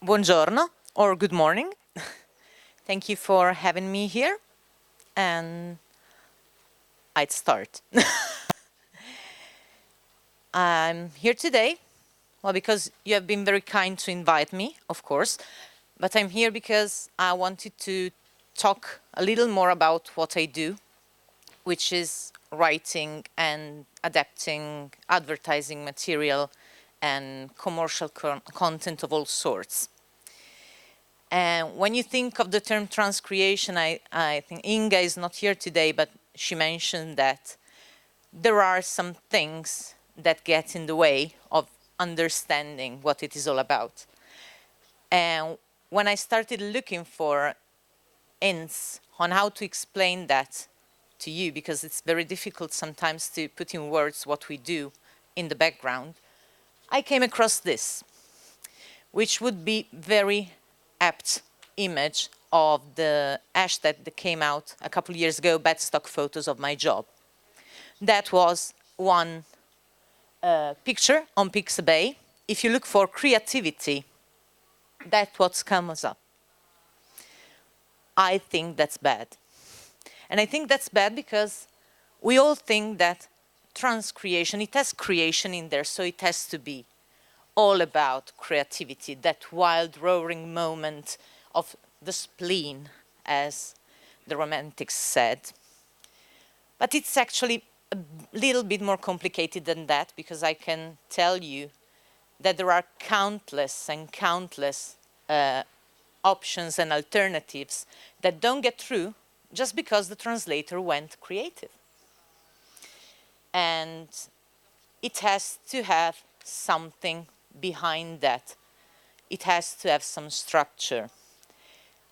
Buongiorno, or good morning. Thank you for having me here, and I'd start. I'm here today, well, because you have been very kind to invite me, of course, but I'm here because I wanted to talk a little more about what I do, which is writing and adapting advertising material and commercial content of all sorts. And when you think of the term transcreation, I think Inga is not here today, but she mentioned that there are some things that get in the way of understanding what it is all about. And when I started looking for hints on how to explain that to you, because it's very difficult sometimes to put in words what we do in the background, I came across this, which would be very apt image of the hashtag that came out a couple of years ago, bad stock photos of my job. That was one picture on Pixabay. If you look for creativity, that's what comes up. I think that's bad. And I think that's bad because we all think that transcreation, it has creation in there, so it has to be all about creativity, that wild, roaring moment of the spleen, as the Romantics said. But it's actually a little bit more complicated than that, because I can tell you that there are countless and countless options and alternatives that don't get through just because the translator went creative. And it has to have something behind that. It has to have some structure.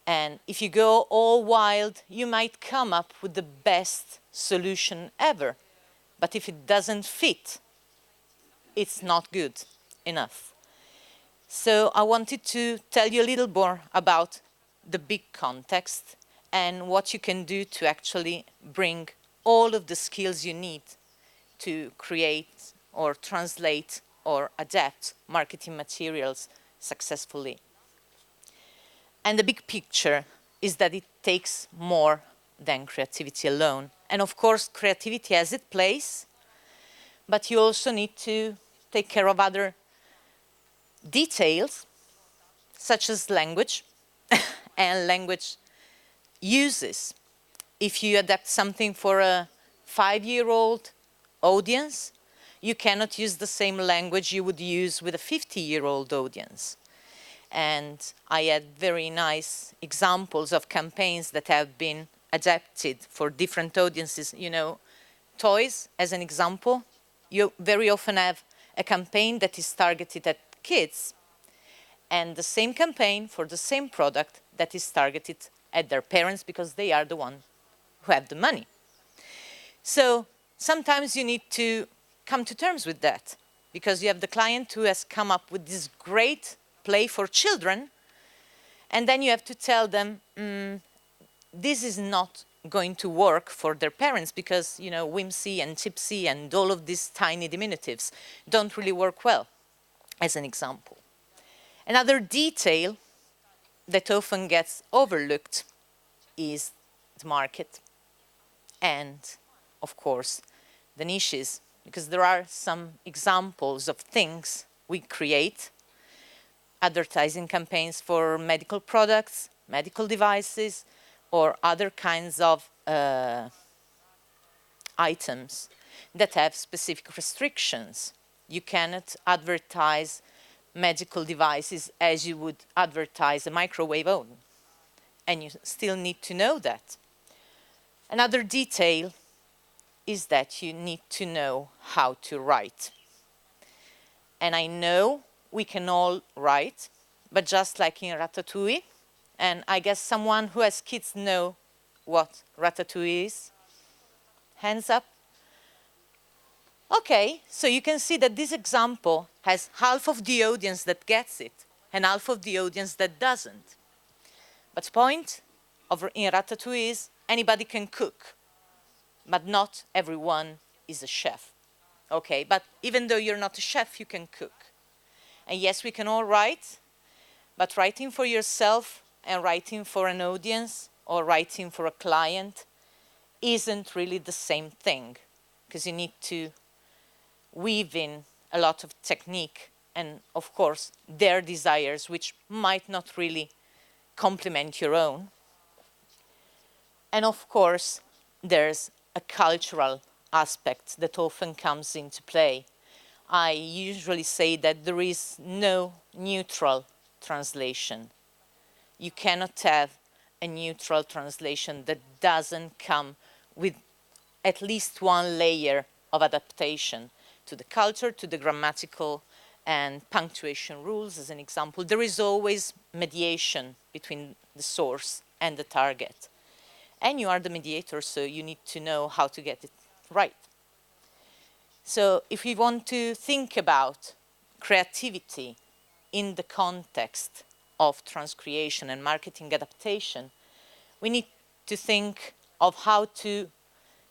And if you go all wild, you might come up with the best solution ever. But if it doesn't fit, it's not good enough. So I wanted to tell you a little more about the big context and what you can do to actually bring all of the skills you need to create or translate or adapt marketing materials successfully. And the big picture is that it takes more than creativity alone. And of course, creativity has its place, but you also need to take care of other details, such as language and language uses. If you adapt something for a 5-year-old audience, you cannot use the same language you would use with a 50-year-old audience. And I had very nice examples of campaigns that have been adapted for different audiences. You know, toys, as an example, you very often have a campaign that is targeted at kids, and the same campaign for the same product that is targeted at their parents, because they are the ones who have the money. So sometimes you need to come to terms with that, because you have the client who has come up with this great play for children, and then you have to tell them, this is not going to work for their parents, because, you know, whimsy and tipsy and all of these tiny diminutives don't really work well, as an example. Another detail that often gets overlooked is the market and, of course, the niches, because there are some examples of things we create, advertising campaigns for medical products, medical devices, or other kinds of items that have specific restrictions. You cannot advertise medical devices as you would advertise a microwave oven, and you still need to know that. Another detail is that you need to know how to write. And I know we can all write, but just like in Ratatouille, and I guess someone who has kids know what Ratatouille is. Hands up. Okay, so you can see that this example has half of the audience that gets it and half of the audience that doesn't. But the point in Ratatouille is anybody can cook, but not everyone is a chef. Okay, but even though you're not a chef, you can cook. And yes, we can all write, but writing for yourself and writing for an audience or writing for a client isn't really the same thing, because you need to weave in a lot of technique and, of course, their desires, which might not really complement your own. And, of course, there's a cultural aspect that often comes into play. I usually say that there is no neutral translation. You cannot have a neutral translation that doesn't come with at least one layer of adaptation to the culture, to the grammatical and punctuation rules, as an example. There is always mediation between the source and the target. And you are the mediator, so you need to know how to get it right. So if we want to think about creativity in the context of transcreation and marketing adaptation, we need to think of how to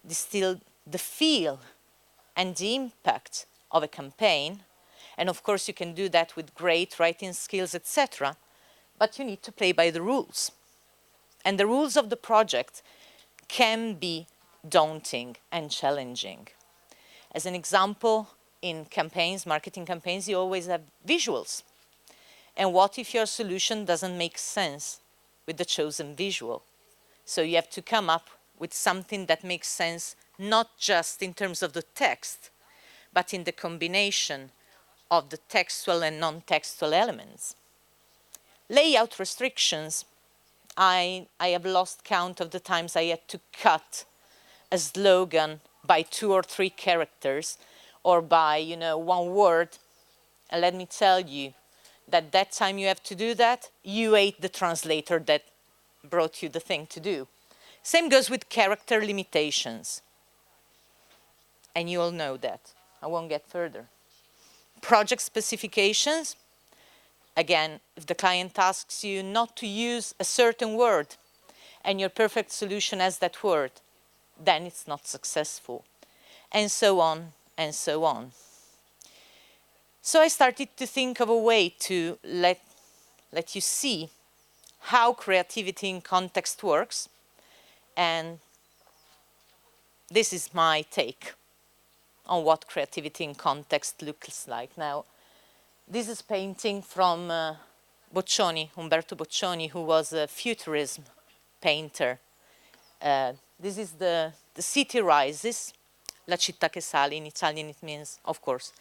distill the feel and the impact of a campaign. And of course, you can do that with great writing skills, etc. But you need to play by the rules. And the rules of the project can be daunting and challenging. As an example, in campaigns, marketing campaigns, you always have visuals. And what if your solution doesn't make sense with the chosen visual? So you have to come up with something that makes sense not just in terms of the text, but in the combination of the textual and non-textual elements. Layout restrictions. I have lost count of the times I had to cut a slogan by 2 or 3 characters or by, one word. And let me tell you that time you have to do that, you hate the translator that brought you the thing to do. Same goes with character limitations. And you all know that. I won't get further. Project specifications. Again, if the client asks you not to use a certain word and your perfect solution has that word, then it's not successful. And so on and so on. So I started to think of a way to let you see how creativity in context works. And this is my take on what creativity in context looks like. Now, this is painting from Boccioni, Umberto Boccioni, who was a futurism painter. This is the city rises, la città che sale. In Italian it means, of course,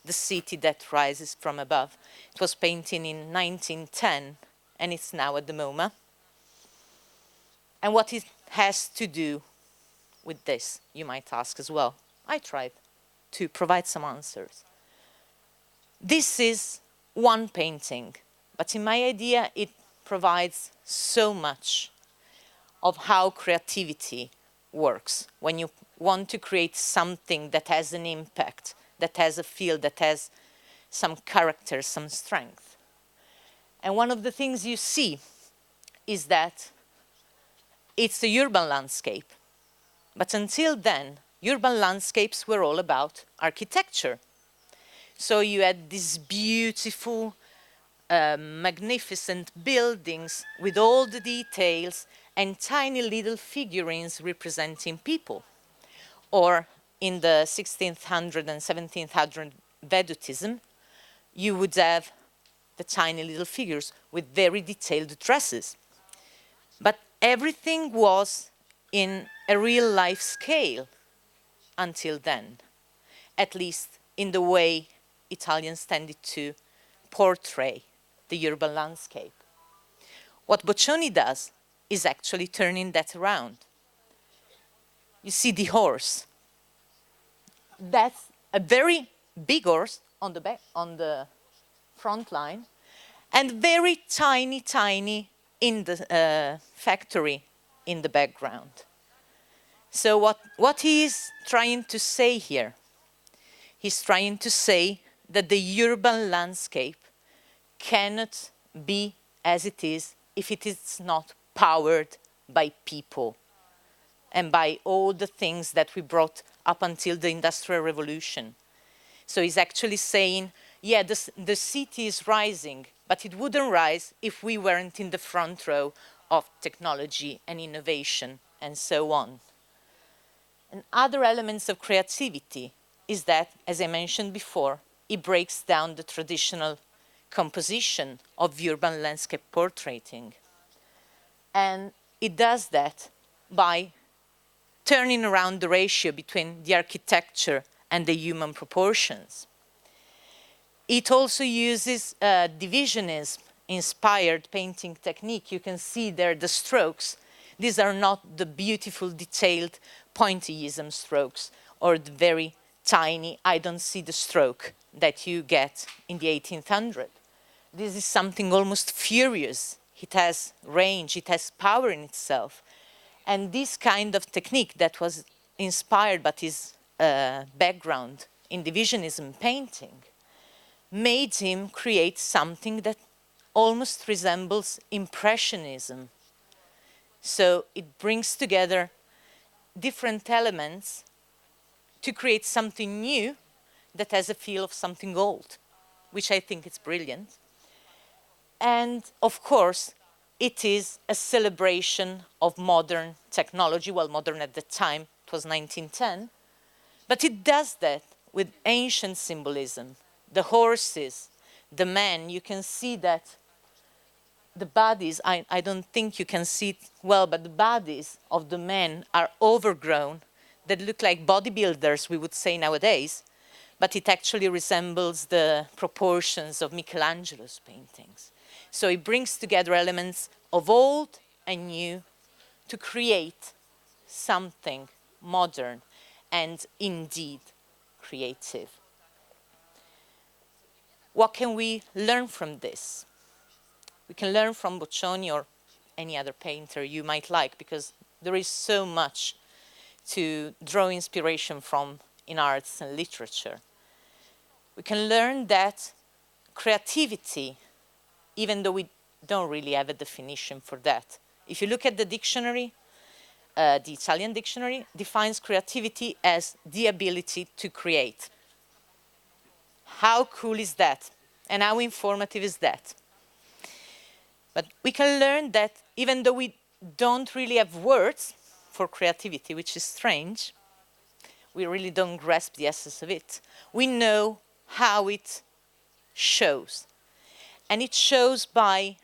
the city that rises from above. It was painted in 1910, and it's now at the MoMA. And what it has to do with this, you might ask as well. I tried to provide some answers. This is one painting, but in my idea, it provides so much of how creativity works when you want to create something that has an impact, that has a feel, that has some character, some strength. And one of the things you see is that it's the urban landscape. But until then, urban landscapes were all about architecture. So you had these beautiful, magnificent buildings with all the details and tiny little figurines representing people. Or in the 1600 and 1700 Vedutism, you would have the tiny little figures with very detailed dresses. But everything was in a real life scale until then, at least in the way Italians tended to portray the urban landscape. What Boccioni does is actually turning that around. You see the horse. That's a very big horse on the back, on the front line, and very tiny, tiny in the factory in the background. So what he is trying to say here He's trying to say that the urban landscape cannot be as it is if it is not powered by people and by all the things that we brought up until the Industrial Revolution. So he's actually saying, yeah, the city is rising, but it wouldn't rise if we weren't in the front row of technology and innovation and so on. And other elements of creativity is that, as I mentioned before, it breaks down the traditional composition of urban landscape portraiting. And it does that by turning around the ratio between the architecture and the human proportions. It also uses divisionism-inspired painting technique. You can see there the strokes. These are not the beautiful, detailed pointillism strokes or the very tiny, I don't see the stroke that you get in the 1800s. This is something almost furious. It has range, it has power in itself. And this kind of technique that was inspired by his background in divisionism painting made him create something that almost resembles impressionism. So it brings together different elements to create something new that has a feel of something old, which I think is brilliant. And of course, it is a celebration of modern technology. Well, modern at the time, it was 1910. But it does that with ancient symbolism. The horses, the men, you can see that the bodies, I don't think you can see it well, but the bodies of the men are overgrown, that look like bodybuilders, we would say nowadays, but it actually resembles the proportions of Michelangelo's paintings. So it brings together elements of old and new to create something modern and indeed creative. What can we learn from this? We can learn from Boccioni or any other painter you might like, because there is so much to draw inspiration from in arts and literature. We can learn that creativity, even though we don't really have a definition for that. If you look at the dictionary, the Italian dictionary defines creativity as the ability to create. How cool is that? And how informative is that? But we can learn that even though we don't really have words for creativity, which is strange, we really don't grasp the essence of it. We know how it shows. And it shows by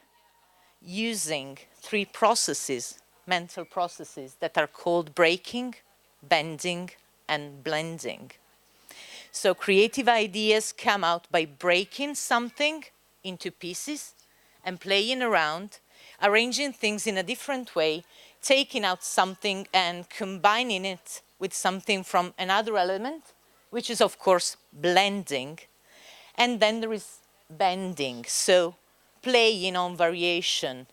using three processes, mental processes, that are called breaking, bending, and blending. So creative ideas come out by breaking something into pieces and playing around, arranging things in a different way, taking out something and combining it with something from another element, which is of course blending. And then there is bending, so playing on variation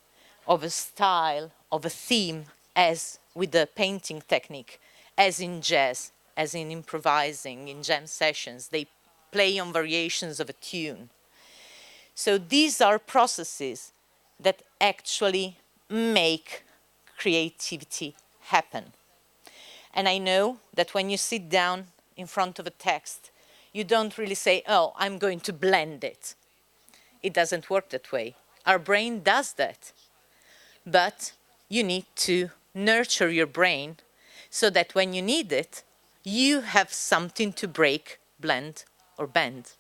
of a style, of a theme, as with the painting technique, as in jazz, as in improvising, in jam sessions. They play on variations of a tune. So these are processes that actually make creativity happen. And I know that when you sit down in front of a text, you don't really say, oh, I'm going to blend it. It doesn't work that way. Our brain does that. But you need to nurture your brain so that when you need it, you have something to break, blend, or bend.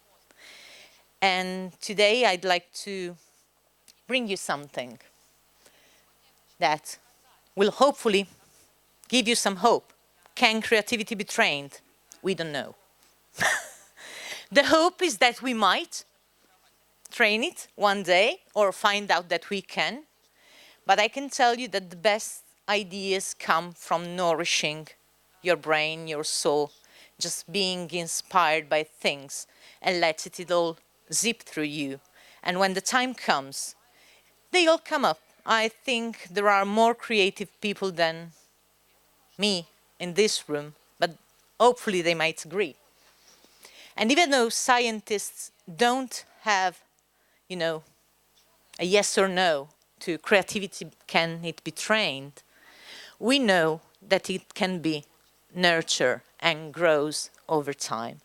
And today I'd like to bring you something that will hopefully give you some hope. Can creativity be trained? We don't know. The hope is that we might train it one day or find out that we can. But I can tell you that the best ideas come from nourishing your brain, your soul, just being inspired by things and let it all zip through you. And when the time comes, they all come up. I think there are more creative people than me in this room, but hopefully they might agree. And even though scientists don't have, you know, a yes or no to creativity, can it be trained, we know that it can be nurtured and grows over time.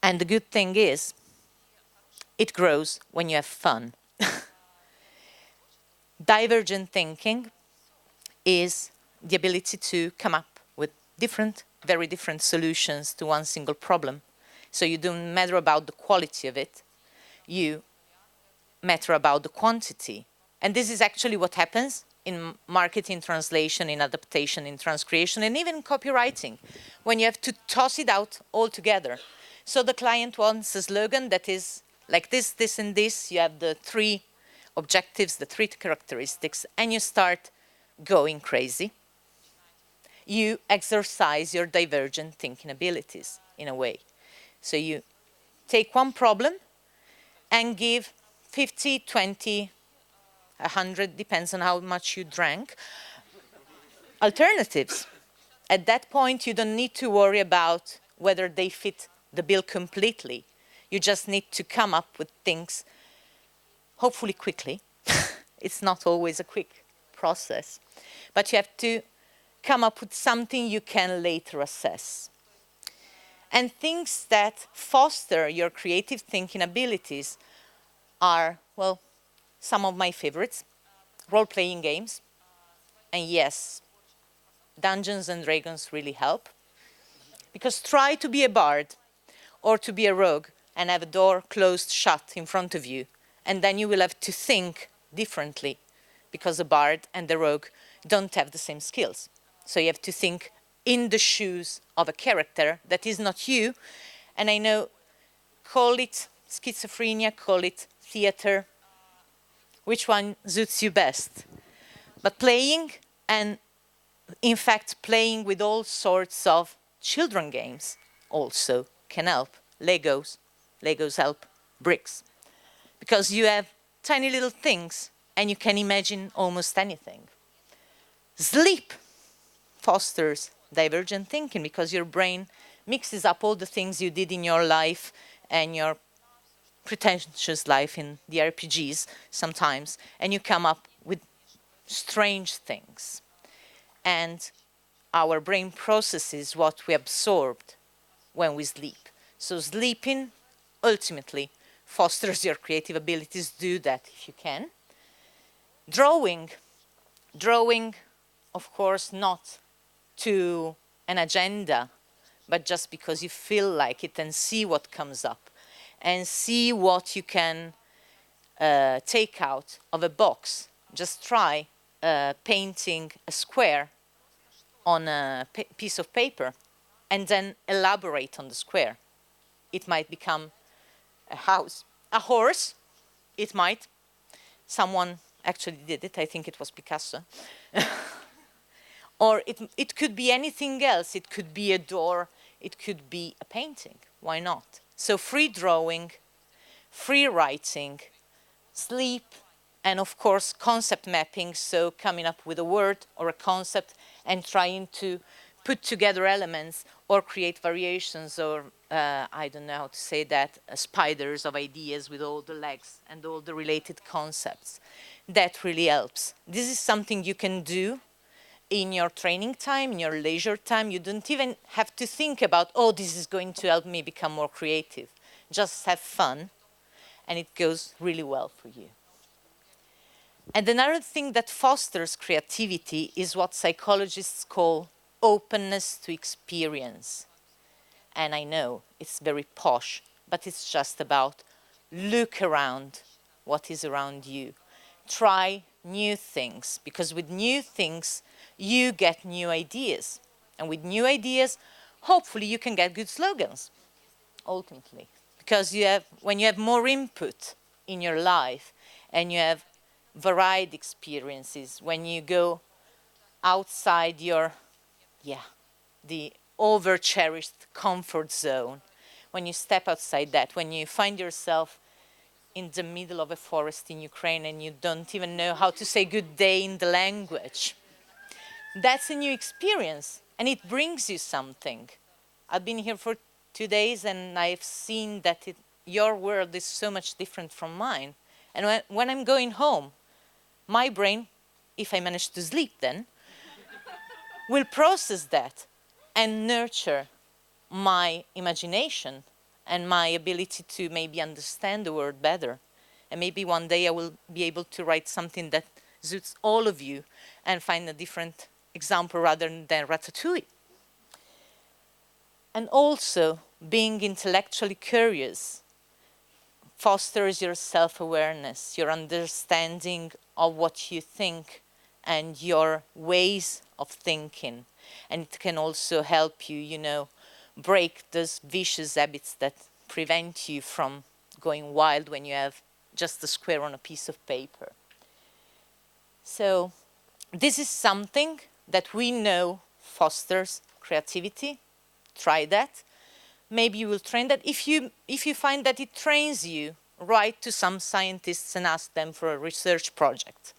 And the good thing is, it grows when you have fun. Divergent thinking is the ability to come up with different, very different solutions to one single problem. So you don't matter about the quality of it, you matter about the quantity. And this is actually what happens in marketing, translation, in adaptation, in transcreation, and even copywriting, when you have to toss it out all together. So the client wants a slogan that is like this, this, and this. You have the three objectives, the three characteristics, and you start going crazy. You exercise your divergent thinking abilities in a way. So you take one problem and give 50, 20, 100, depends on how much you drank, alternatives. At that point, you don't need to worry about whether they fit the bill completely. You just need to come up with things, hopefully quickly. It's not always a quick process, but you have to come up with something you can later assess. And things that foster your creative thinking abilities are, well, some of my favorites. Role-playing games. And yes, Dungeons and Dragons really help. Because try to be a bard or to be a rogue and have a door closed shut in front of you. And then you will have to think differently because the bard and the rogue don't have the same skills. So you have to think in the shoes of a character that is not you. And I know, call it schizophrenia, call it theater, which one suits you best. But playing, and in fact playing with all sorts of children games also can help. Legos help, bricks. Because you have tiny little things and you can imagine almost anything. Sleep fosters divergent thinking because your brain mixes up all the things you did in your life and your pretentious life in the RPGs sometimes, and you come up with strange things. And our brain processes what we absorbed when we sleep. So sleeping ultimately fosters your creative abilities. Do that if you can. Drawing, of course, not to an agenda, but just because you feel like it, and see what comes up and see what you can take out of a box. Just try painting a square on a piece of paper and then elaborate on the square. It might become a house. A horse, it might. Someone actually did it. I think it was Picasso. Or it could be anything else. It could be a door. It could be a painting. Why not? So free drawing, free writing, sleep, and of course concept mapping, so coming up with a word or a concept and trying to put together elements or create variations, or I don't know how to say that, spiders of ideas with all the legs and all the related concepts. That really helps. This is something you can do in your training time, in your leisure time. You don't even have to think about, oh, this is going to help me become more creative. Just have fun, and it goes really well for you. And another thing that fosters creativity is what psychologists call openness to experience. And I know it's very posh, but it's just about look around what is around you. Try new things, because with new things, you get new ideas. And with new ideas, hopefully you can get good slogans, ultimately. Because when you have more input in your life and you have varied experiences, when you go outside your, the over-cherished comfort zone, when you step outside that, when you find yourself in the middle of a forest in Ukraine and you don't even know how to say good day in the language, that's a new experience and it brings you something. I've been here for 2 days and I've seen that your world is so much different from mine. And when I'm going home, my brain, if I manage to sleep then, will process that and nurture my imagination and my ability to maybe understand the world better. And maybe one day I will be able to write something that suits all of you and find a different example rather than ratatouille. And also, being intellectually curious fosters your self-awareness, your understanding of what you think and your ways of thinking. And it can also help you, you know, break those vicious habits that prevent you from going wild when you have just a square on a piece of paper. So this is something that we know fosters creativity. Try that. Maybe you will train that. If you find that it trains you, write to some scientists and ask them for a research project.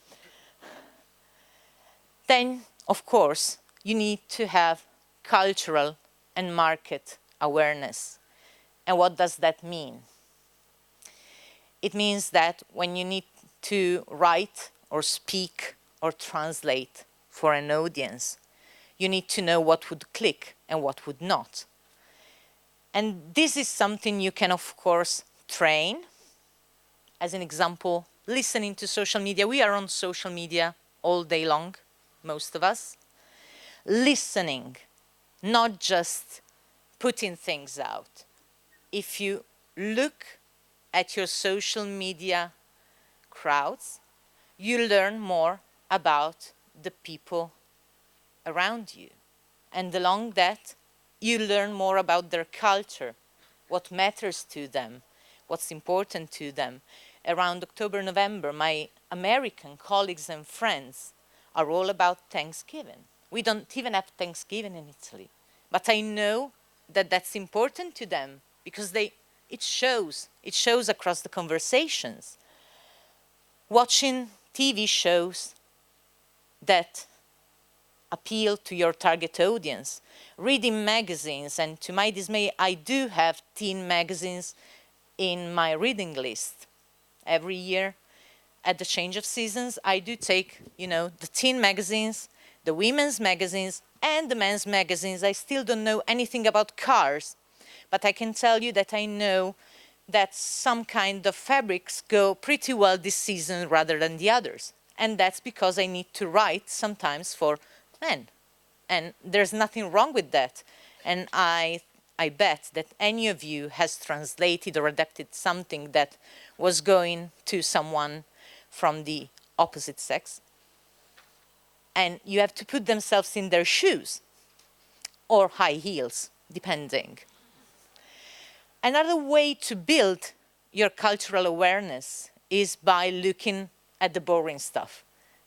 Then, of course, you need to have cultural and market awareness. And what does that mean? It means that when you need to write or speak or translate for an audience, you need to know what would click and what would not. And this is something you can, of course, train. As an example, listening to social media. We are on social media all day long, most of us. Listening, not just putting things out. If you look at your social media crowds, you learn more about the people around you. And along that, you learn more about their culture, what matters to them, what's important to them. Around October, November, my American colleagues and friends are all about Thanksgiving. We don't even have Thanksgiving in Italy. But I know that that's important to them because it shows across the conversations. Watching TV shows that appeal to your target audience, reading magazines, and to my dismay, I do have teen magazines in my reading list. Every year, at the change of seasons, I do take, you know, the teen magazines, the women's magazines, and the men's magazines. I still don't know anything about cars, but I can tell you that I know that some kind of fabrics go pretty well this season rather than the others. And that's because I need to write sometimes for men. And there's nothing wrong with that. And I bet that any of you has translated or adapted something that was going to someone from the opposite sex. And you have to put themselves in their shoes or high heels, depending. Another way to build your cultural awareness is by looking at the boring stuff,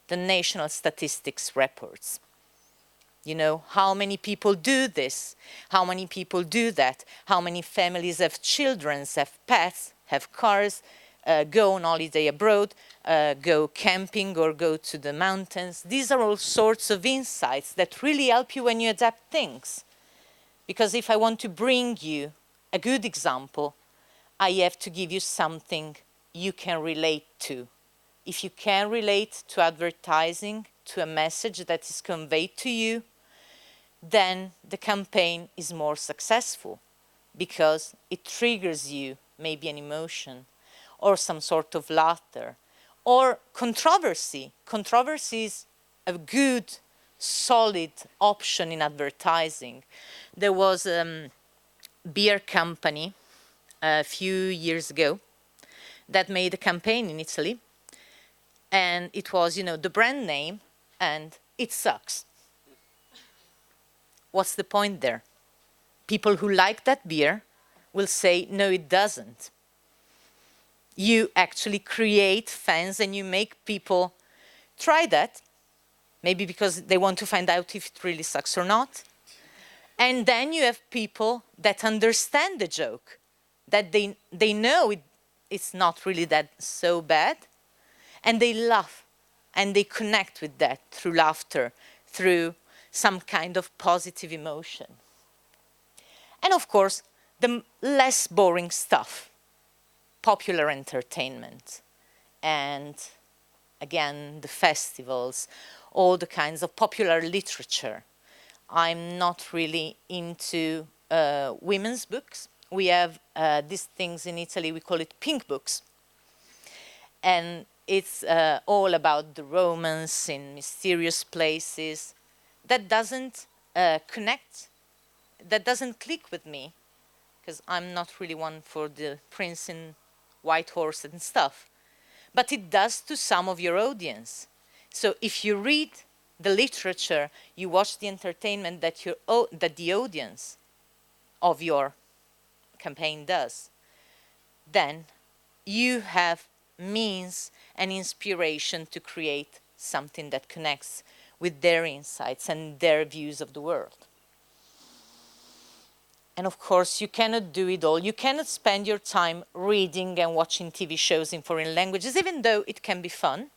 the national statistics reports. You know, how many people do this? How many people do that? How many families have children, have pets, have cars, go on holiday abroad, go camping or go to the mountains? These are all sorts of insights that really help you when you adapt things. Because if I want to bring you a good example, I have to give you something you can relate to. If you can relate to advertising, to a message that is conveyed to you, then the campaign is more successful because it triggers you maybe an emotion or some sort of laughter or controversy. Controversy is a good, solid option in advertising. There was a beer company a few years ago that made a campaign in Italy, and it was, you know, the brand name and it sucks. What's the point there? People who like that beer will say, no, it doesn't. You actually create fans and you make people try that, maybe because they want to find out if it really sucks or not. And then you have people that understand the joke, that they know it's not really that so bad, and they laugh and they connect with that through laughter, through some kind of positive emotion. And of course, the less boring stuff, popular entertainment, and again, the festivals, all the kinds of popular literature. I'm not really into women's books. We have these things in Italy, we call it pink books. And it's all about the romance in mysterious places. That doesn't connect, that doesn't click with me, because I'm not really one for the prince in white horse and stuff. But it does to some of your audience. So if you read the literature, you watch the entertainment that the audience of your campaign does, then you have means and inspiration to create something that connects with their insights and their views of the world. And of course, you cannot do it all. You cannot spend your time reading and watching TV shows in foreign languages, even though it can be fun.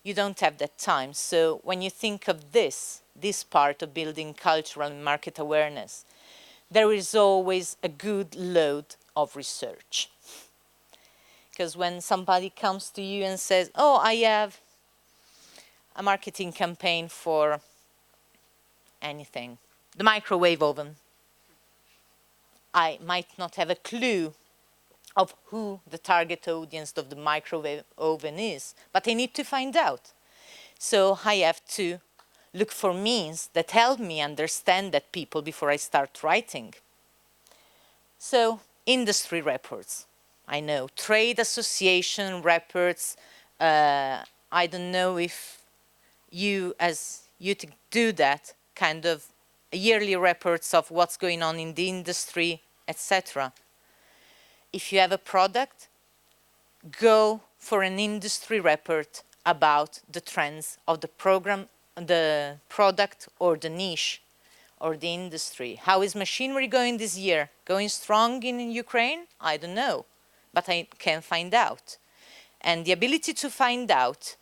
You don't have that time. So when you think of this part of building cultural and market awareness, there is always a good load of research. Because when somebody comes to you and says, oh, I have a marketing campaign for anything, the microwave oven, I might not have a clue of who the target audience of the microwave oven is, but I need to find out. So I have to look for means that help me understand that people before I start writing. So industry reports, I know, trade association reports. I don't know if you as UTIC do that, kind of yearly reports of what's going on in the industry, etc. If you have a product, go for an industry report about the trends of the program, the product or the niche or the industry. How is machinery going this year? Going strong in Ukraine? I don't know, but I can find out. And the ability to find out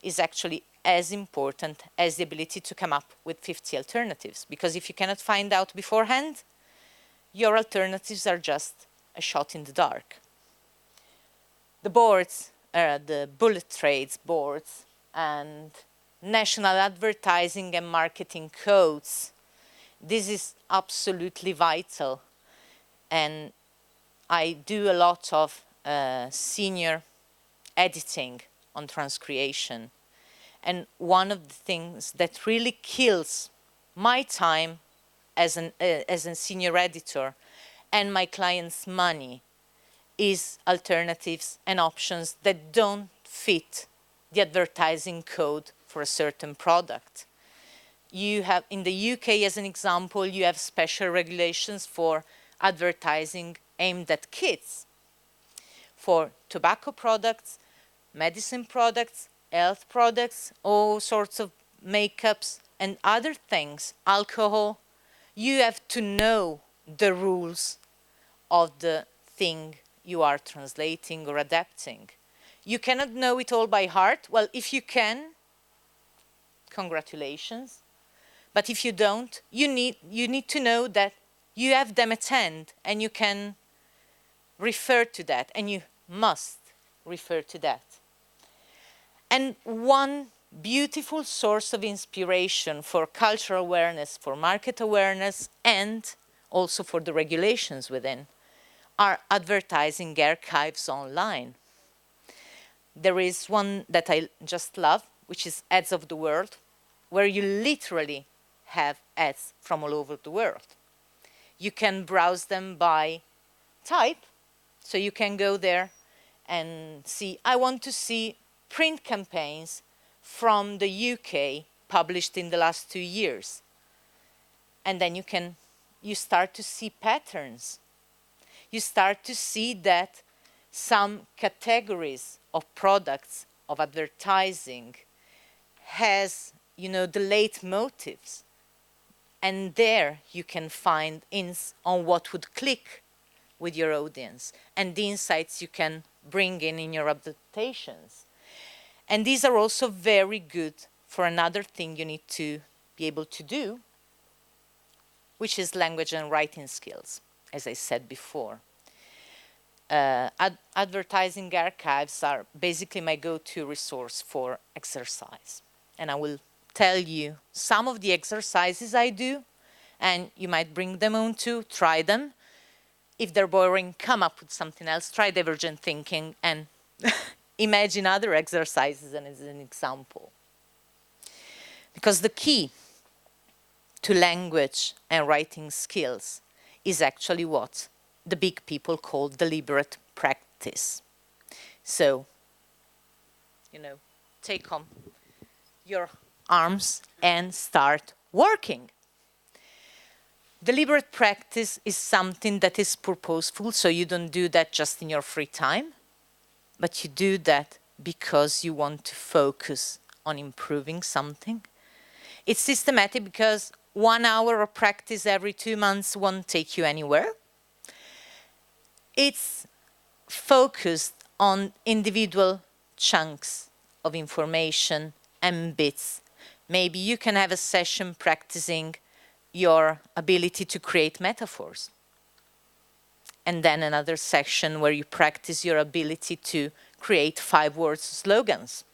is actually as important as the ability to come up with 50 alternatives. Because if you cannot find out beforehand, your alternatives are just a shot in the dark. The boards, the bullet trades boards, and national advertising and marketing codes, this is absolutely vital. And I do a lot of senior editing on transcreation. And one of the things that really kills my time as a senior editor and my clients' money is alternatives and options that don't fit the advertising code for a certain product. You have, in the UK as an example, you have special regulations for advertising aimed at kids, for tobacco products, medicine products, health products, all sorts of makeups and other things, alcohol. You have to know the rules of the thing you are translating or adapting. You cannot know it all by heart. Well, if you can, congratulations. But if you don't, you need to know that you have them at hand and you can refer to that, and you must refer to that. And one beautiful source of inspiration for cultural awareness, for market awareness, and also for the regulations within are advertising archives online. There is one that I just love, which is Ads of the World, where you literally have ads from all over the world. You can browse them by type, so you can go there and see, I want to see print campaigns from the UK published in the last 2 years. And then you start to see patterns. You start to see that some categories of products of advertising has, the leitmotifs. And there you can find hints on what would click with your audience and the insights you can bring in your adaptations. And these are also very good for another thing you need to be able to do, which is language and writing skills, as I said before. Advertising archives are basically my go-to resource for exercise. And I will tell you some of the exercises I do, and you might bring them on too, try them. If they're boring, come up with something else, try divergent thinking and imagine other exercises and as an example. Because the key to language and writing skills is actually what the big people call deliberate practice. So, take on your arms and start working. Deliberate practice is something that is purposeful, so you don't do that just in your free time, but you do that because you want to focus on improving something. It's systematic because 1 hour of practice every 2 months won't take you anywhere. It's focused on individual chunks of information and bits. Maybe you can have a session practicing your ability to create metaphors. And then another section where you practice your ability to create 5-word slogans.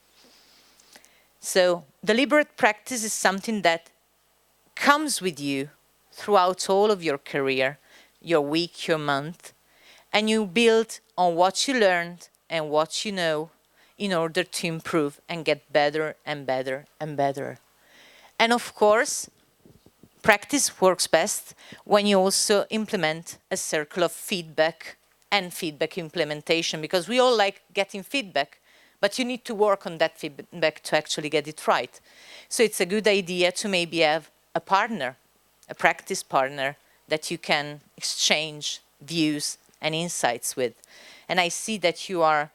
So deliberate practice is something that comes with you throughout all of your career, your week, your month, and you build on what you learned and what you know in order to improve and get better and better and better. And of course, practice works best when you also implement a circle of feedback and feedback implementation, because we all like getting feedback, but you need to work on that feedback to actually get it right. So it's a good idea to maybe have a partner, a practice partner that you can exchange views and insights with. And I see that you are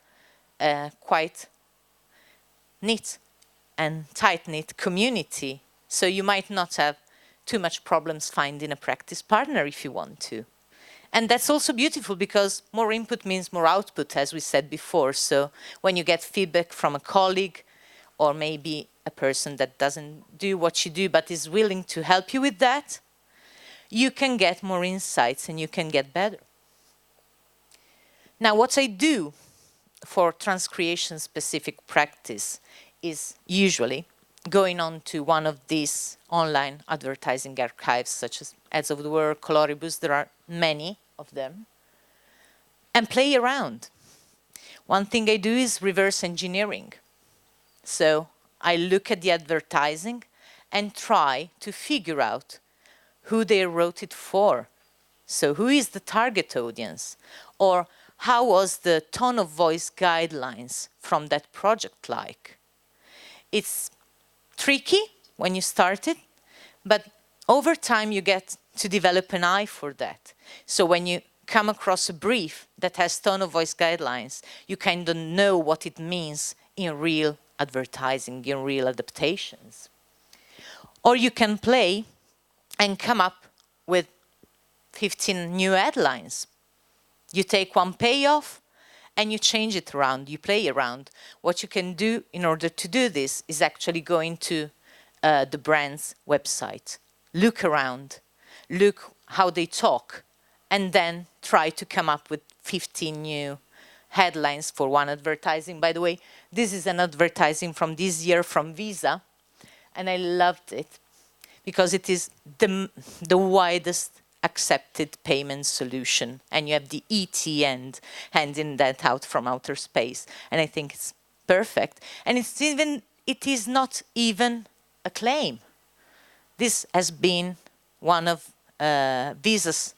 quite knit and tight-knit community, so you might not have too much problems finding a practice partner if you want to. And that's also beautiful because more input means more output, as we said before. So when you get feedback from a colleague or maybe a person that doesn't do what you do but is willing to help you with that, you can get more insights and you can get better. Now, what I do for transcreation-specific practice is usually going on to one of these online advertising archives, such as Ads of the World, Coloribus, there are many of them, and play around. One thing I do is reverse engineering. So I look at the advertising and try to figure out who they wrote it for. So who is the target audience? Or how was the tone of voice guidelines from that project like? It's tricky when you start it, but over time you get to develop an eye for that. So when you come across a brief that has tone of voice guidelines, you kind of know what it means in real advertising, in real adaptations. Or you can play and come up with 15 new headlines. You take one payoff and you change it around, you play around. What you can do in order to do this is actually go into the brand's website, look around, look how they talk, and then try to come up with 15 new headlines for one advertising. By the way, this is an advertising from this year from Visa, and I loved it because it is the widest accepted payment solution, and you have the ET end handing that out from outer space, and I think it's perfect. And it is not even a claim. This has been one of Visa's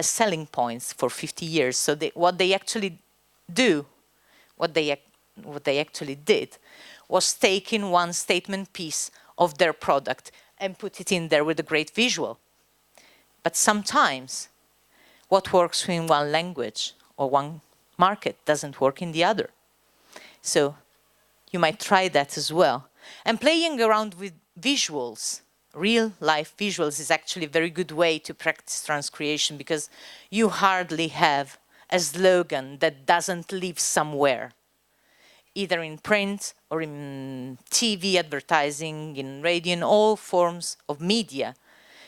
selling points for 50 years. So what they actually did was take in one statement piece of their product and put it in there with a great visual. But sometimes what works in one language or one market doesn't work in the other. So you might try that as well. And playing around with visuals, real life visuals, is actually a very good way to practice transcreation, because you hardly have a slogan that doesn't live somewhere, either in print or in TV advertising, in radio, in all forms of media.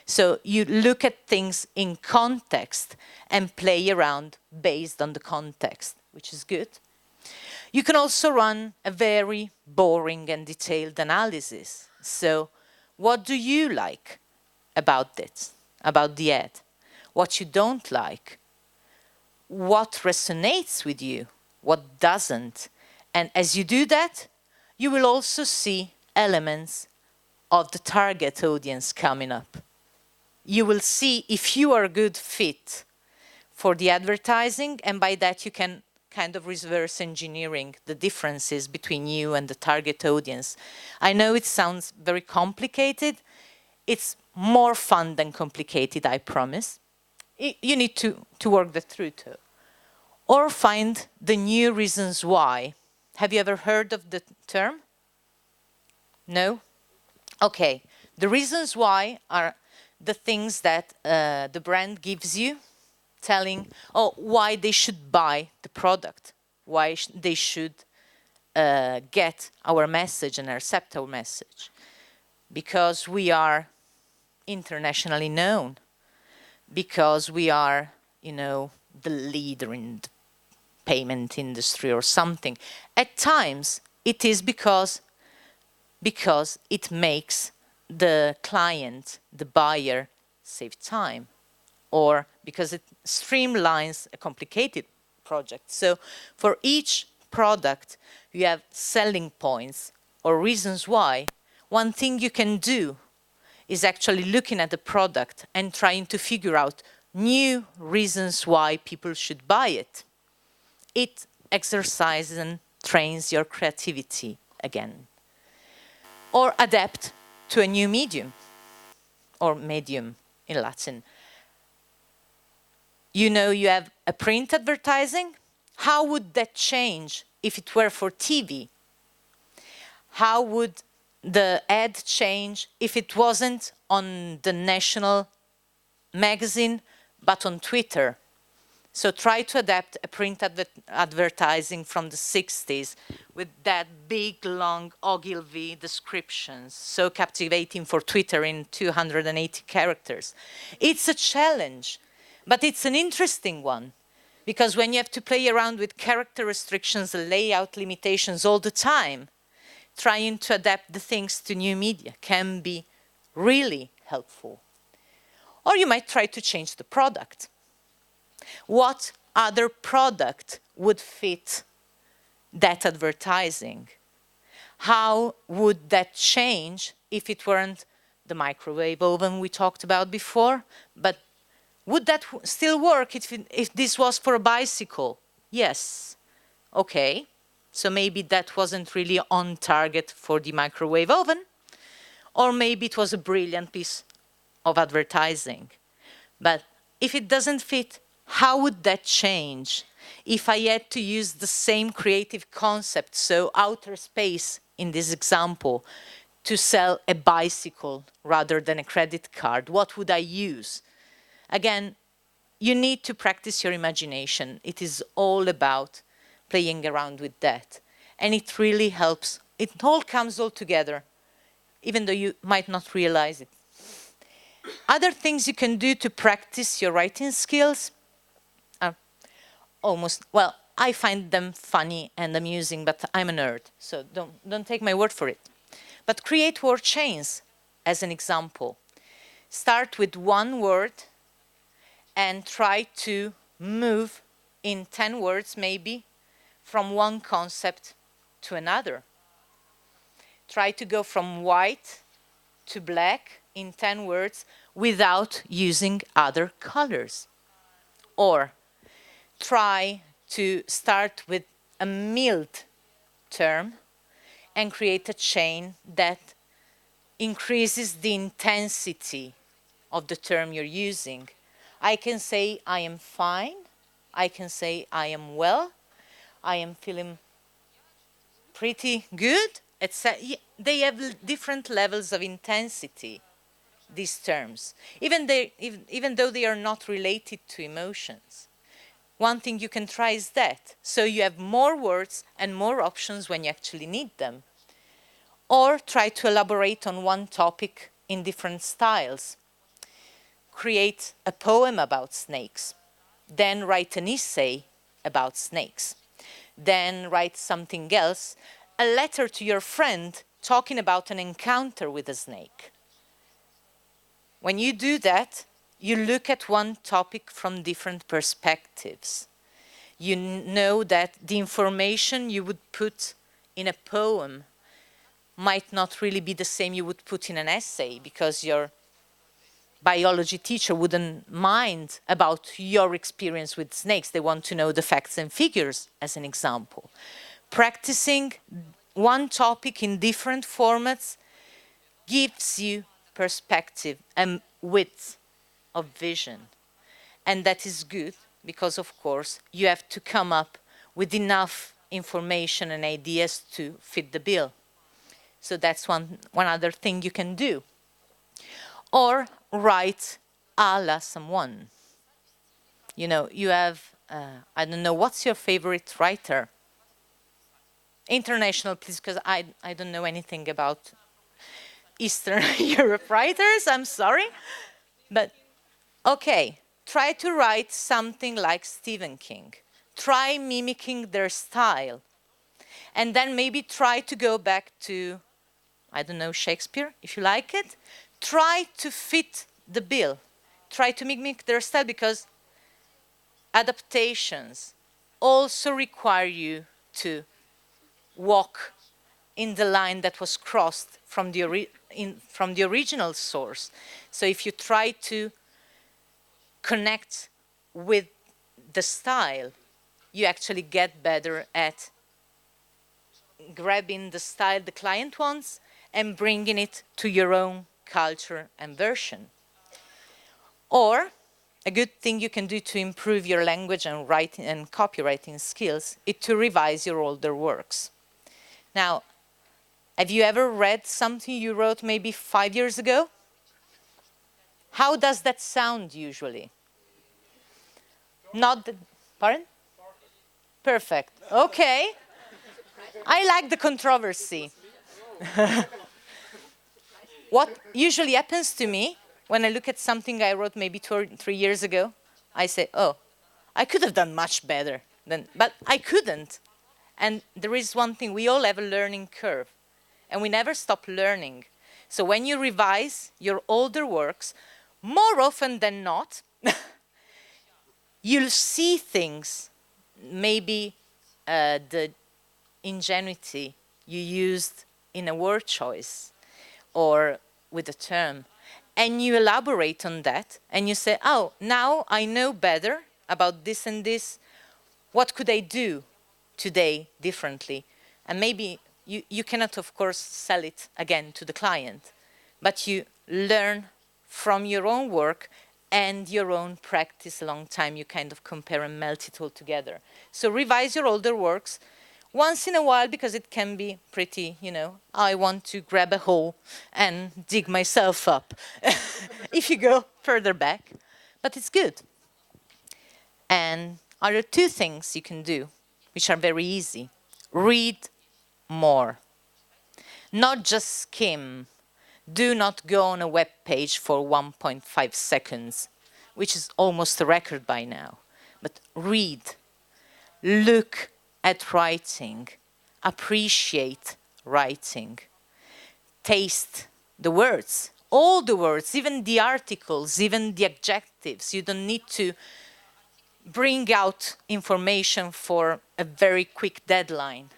So you look at things in context and play around based on the context, which is good. You can also run a very boring and detailed analysis. So what do you like about it, about the ad? What you don't like? What resonates with you? What doesn't? And as you do that, you will also see elements of the target audience coming up. You will see if you are a good fit for the advertising, and by that you can kind of reverse engineering the differences between you and the target audience. I know it sounds very complicated. It's more fun than complicated, I promise. You need to work that through too. Or find the new reasons why. Have you ever heard of the term? No? Okay. The reasons why are the things that the brand gives you, telling why they should buy the product, why they should get our message and accept our message. Because we are internationally known, because we are, the leader in the payment industry or something. At times, it is because it makes the client, the buyer, save time, or because it streamlines a complicated project. So for each product, you have selling points or reasons why. One thing you can do is actually looking at the product and trying to figure out new reasons why people should buy it. It exercises and trains your creativity again. Or adapt to a new medium, or medium in Latin. You have a print advertising. How would that change if it were for TV? How would the ad change if it wasn't on the national magazine, but on Twitter? So try to adapt a print advertising from the 60s with that big, long Ogilvy descriptions, so captivating for Twitter in 280 characters. It's a challenge, but it's an interesting one, because when you have to play around with character restrictions and layout limitations all the time, trying to adapt the things to new media can be really helpful. Or you might try to change the product. What other product would fit that advertising? How would that change if it weren't the microwave oven we talked about before? But would that still work if this was for a bicycle? Yes. Okay. So maybe that wasn't really on target for the microwave oven. Or maybe it was a brilliant piece of advertising. But if it doesn't fit, how would that change if I had to use the same creative concept, so outer space in this example, to sell a bicycle rather than a credit card? What would I use? Again, you need to practice your imagination. It is all about playing around with that. And it really helps. It all comes all together, even though you might not realize it. Other things you can do to practice your writing skills are I find them funny and amusing, but I'm a nerd, so don't take my word for it. But create word chains, as an example. Start with one word and try to move in 10 words, maybe, from one concept to another. Try to go from white to black in 10 words without using other colors. Or try to start with a mild term and create a chain that increases the intensity of the term you're using. I can say I am fine. I can say I am well. I am feeling pretty good. They have different levels of intensity, these terms, even though they are not related to emotions. One thing you can try is that. So you have more words and more options when you actually need them. Or try to elaborate on one topic in different styles. create a poem about snakes, then write an essay about snakes, then write something else, a letter to your friend talking about an encounter with a snake. When you do that, you look at one topic from different perspectives. You know that the information you would put in a poem might not really be the same you would put in an essay, because your biology teacher wouldn't mind about your experience with snakes. They want to know the facts and figures, as an example. Practicing one topic in different formats gives you perspective and width of vision. And that is good because, of course, you have to come up with enough information and ideas to fit the bill. So that's one other thing you can do. Or write a la someone. You know, you have, I don't know, what's your favorite writer? International, please, because I don't know anything about Eastern Europe writers, I'm sorry. But, okay, try to write something like Stephen King. Try mimicking their style. And then maybe try to go back to, I don't know, Shakespeare, if you like it. Try to fit the bill. Try to mimic their style, because adaptations also require you to walk in the line that was crossed from the original source. So if you try to connect with the style, you actually get better at grabbing the style the client wants and bringing it to your own culture and version. Or a good thing you can do to improve your language and writing and copywriting skills is to revise your older works. Now, have you ever read something you wrote maybe 5 years ago? How does that sound usually? Not the, pardon? Perfect. Okay. I like the controversy. What usually happens to me when I look at something I wrote maybe 2 or 3 years ago, I say, oh, I could have done much better, but I couldn't. And there is one thing, we all have a learning curve, and we never stop learning. So when you revise your older works, more often than not, you'll see things, maybe the ingenuity you used in a word choice or with a term, and you elaborate on that, and you say, oh, now I know better about this and this. What could I do today differently? And maybe you cannot, of course, sell it again to the client, but you learn from your own work and your own practice a long time. You kind of compare and melt it all together. So revise your older works once in a while, because it can be pretty, you know, I want to grab a hole and dig myself up if you go further back. But it's good. And there are 2 things you can do, which are very easy. Read more. Not just skim. Do not go on a web page for 1.5 seconds, which is almost a record by now. But read. Look at writing. Appreciate writing. Taste the words. All the words, even the articles, even the adjectives. You don't need to bring out information for a very quick deadline.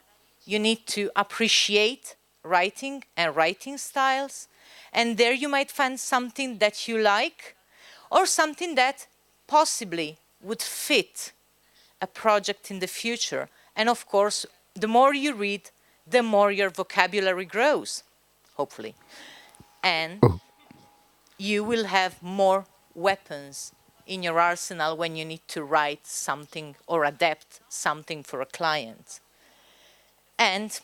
You need to appreciate writing and writing styles, and there you might find something that you like or something that possibly would fit a project in the future. And of course, the more you read, the more your vocabulary grows, hopefully. And you will have more weapons in your arsenal when you need to write something or adapt something for a client. And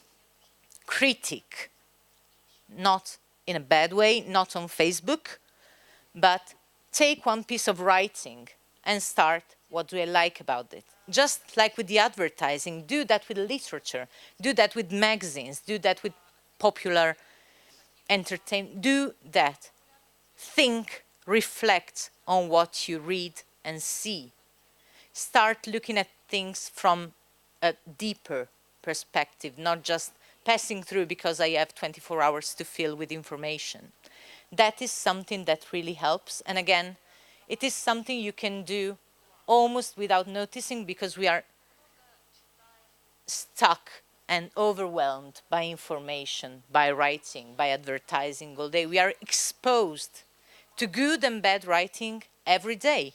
critique, not in a bad way, not on Facebook, but take one piece of writing and start, what do I like about it? Just like with the advertising, do that with literature, do that with magazines, do that with popular entertainment, do that. Think, reflect on what you read and see. Start looking at things from a deeper perspective, not just passing through because I have 24 hours to fill with information. That is something that really helps. And again, it is something you can do almost without noticing because we are stuck and overwhelmed by information, by writing, by advertising all day. We are exposed to good and bad writing every day.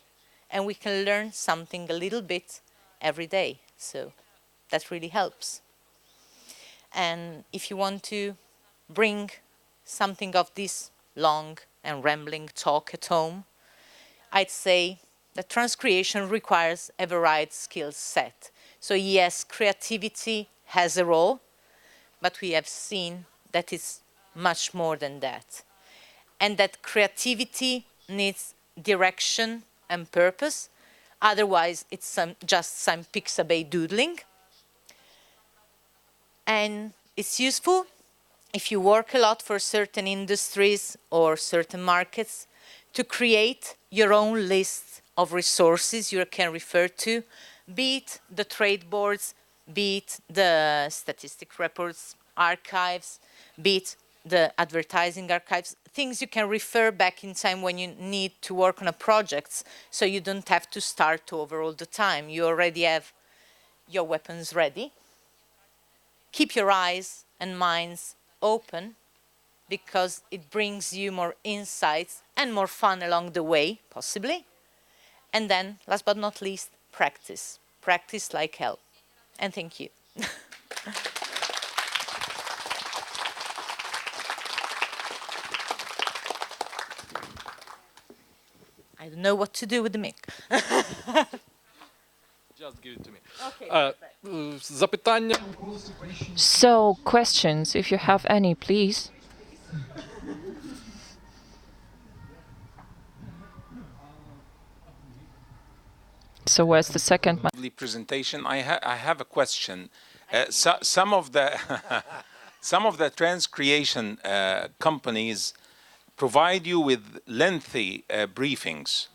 And we can learn something a little bit every day. So that really helps. And if you want to bring something of this long and rambling talk at home, I'd say that transcreation requires a varied skill set. So yes, creativity has a role, but we have seen that it's much more than that. And that creativity needs direction and purpose. Otherwise, it's just some pixabay doodling. And it's useful if you work a lot for certain industries or certain markets to create your own list of resources you can refer to, be it the trade boards, be it the statistic reports archives, be it the advertising archives, things you can refer back in time when you need to work on a project, so you don't have to start over all the time. You already have your weapons ready. Keep your eyes and minds open because it brings you more insights and more fun along the way, possibly. And then, last but not least, practice. Practice like hell. And thank you. I don't know what to do with the mic. Just give it to me. Okay, Запитання. So, questions, if you have any, please. So, where's the second mic? Lovely presentation. I have a question. Some of the some of the transcreation companies provide you with lengthy briefings.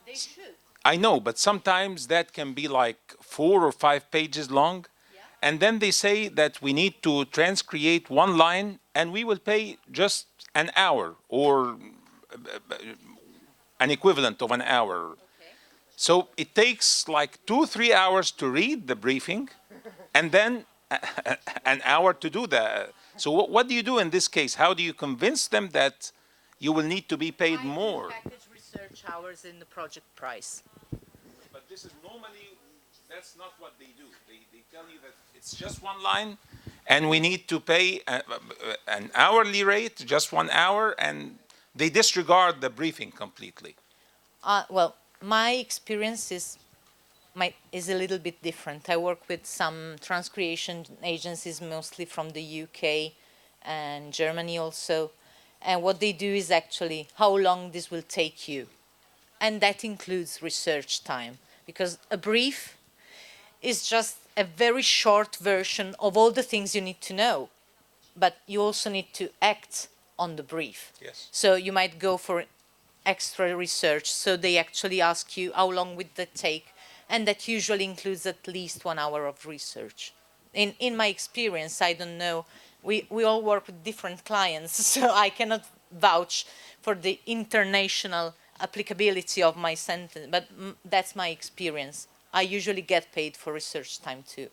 They should. I know, but sometimes that can be like 4 or 5 pages long. Yeah. And then they say that we need to transcreate one line and we will pay just an hour or an equivalent of an hour. Okay. So it takes like 2-3 hours to read the briefing and then an hour to do that. So what do you do in this case? How do you convince them that you will need to be paid more? Package research hours in the project price. But this is normally, that's not what they do. They tell you that it's just one line and we need to pay an hourly rate, just 1 hour, and they disregard the briefing completely. Well, my experience is a little bit different. I work with some transcreation agencies, mostly from the UK and Germany also. And what they do is actually how long this will take you. And that includes research time, because a brief is just a very short version of all the things you need to know. But you also need to act on the brief. Yes. So you might go for extra research. So they actually ask you how long would that take, and that usually includes at least 1 hour of research. In my experience, I don't know, we all work with different clients, so I cannot vouch for the international applicability of my sentence, but that's my experience. I usually get paid for research time too.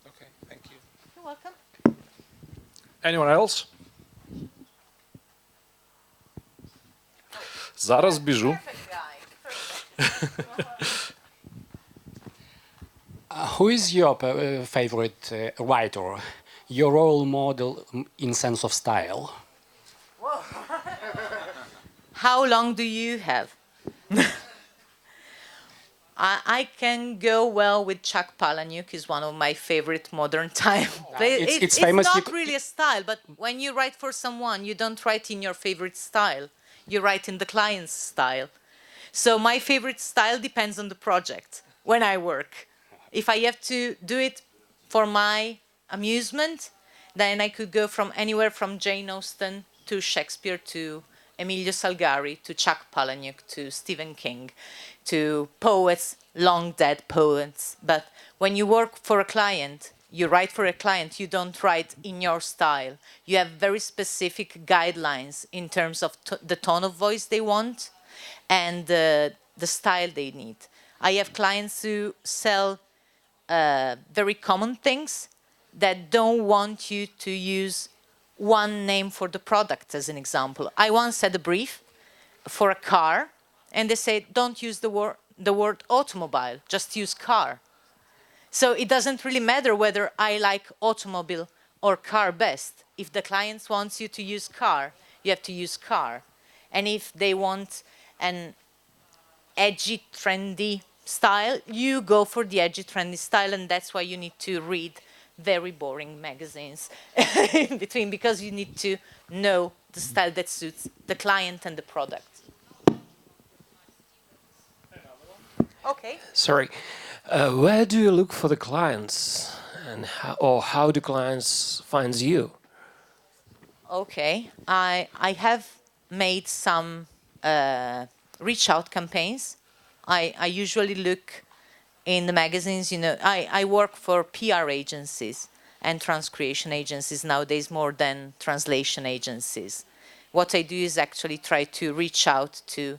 Okay, thank you. You're welcome. Anyone else? Зараз біжу. Who is your favorite writer? Your role model in sense of style? How long do you have? I can go well with Chuck Palahniuk, is one of my favorite modern time. It's famous. It's not really a style, but when you write for someone, you don't write in your favorite style. You write in the client's style. So my favorite style depends on the project when I work. If I have to do it for my amusement, then I could go from anywhere from Jane Austen to Shakespeare to Emilio Salgari to Chuck Palahniuk to Stephen King to poets, long dead poets. But when you work for a client, you write for a client, you don't write in your style. You have very specific guidelines in terms of the tone of voice they want and the style they need. I have clients who sell very common things that don't want you to use one name for the product, as an example. I once had a brief for a car, and they said, don't use the word automobile, just use car. So it doesn't really matter whether I like automobile or car best. If the client wants you to use car, you have to use car. And if they want an edgy, trendy style, you go for the edgy, trendy style, and that's why you need to read very boring magazines in between, because you need to know the style that suits the client and the product. Okay. Sorry. Where do you look for the clients, and how do clients find you? Okay, I have made some reach out campaigns. I usually look in the magazines, you know, I work for PR agencies and transcreation agencies nowadays more than translation agencies. What I do is actually try to reach out to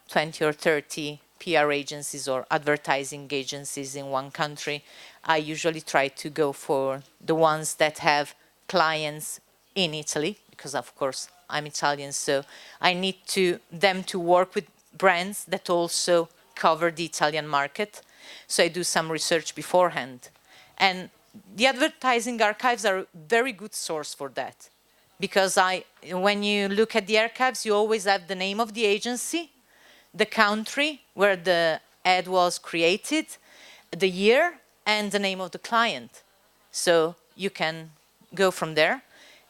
20 or 30 PR agencies or advertising agencies in one country. I usually try to go for the ones that have clients in Italy, because of course I'm Italian, so I need them to work with brands that also cover the Italian market. So I do some research beforehand. And the advertising archives are a very good source for that. Because when you look at the archives, you always have the name of the agency, the country where the ad was created, the year, and the name of the client. So you can go from there.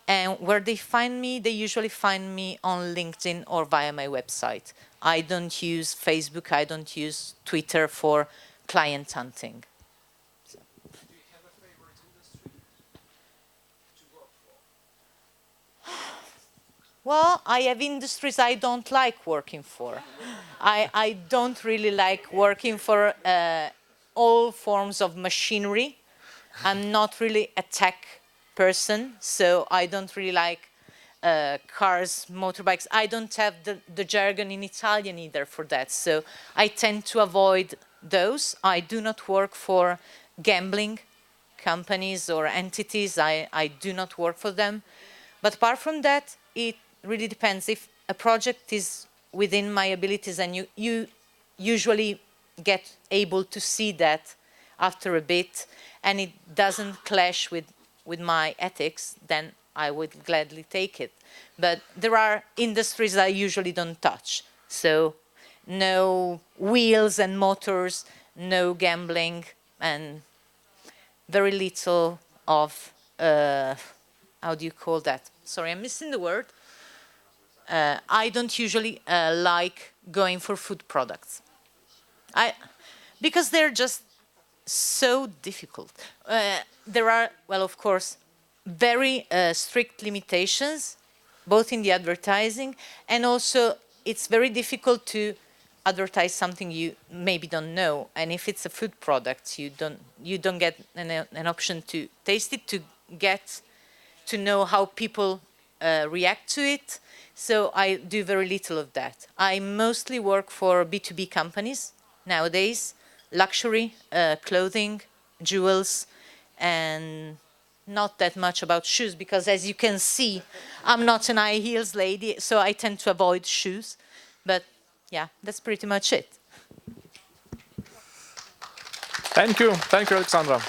And where they find me, they usually find me on LinkedIn or via my website. I don't use Facebook, I don't use Twitter for client hunting. So. Do you have a favorite industry to work for? Well, I have industries I don't like working for. I don't really like working for all forms of machinery. I'm not really a tech person, so I don't really like cars, motorbikes. I don't have the jargon in Italian either for that, so I tend to avoid those. I do not work for gambling companies or entities. I do not work for them. But apart from that, it really depends. If a project is within my abilities and you usually get able to see that after a bit and it doesn't clash with my ethics, then I would gladly take it. But there are industries I usually don't touch. So no wheels and motors, no gambling, and very little of, how do you call that? Sorry, I'm missing the word. I don't usually like going for food products. Because they're just so difficult. There are, well, of course, very strict limitations, both in the advertising, and also it's very difficult to advertise something you maybe don't know. And if it's a food product, you don't get an option to taste it, to get to know how people react to it. So I do very little of that. I mostly work for B2B companies nowadays, luxury, clothing, jewels, and not that much about shoes, because as you can see, I'm not an high heels lady, so I tend to avoid shoes. But yeah, that's pretty much it. Thank you, Alexandra.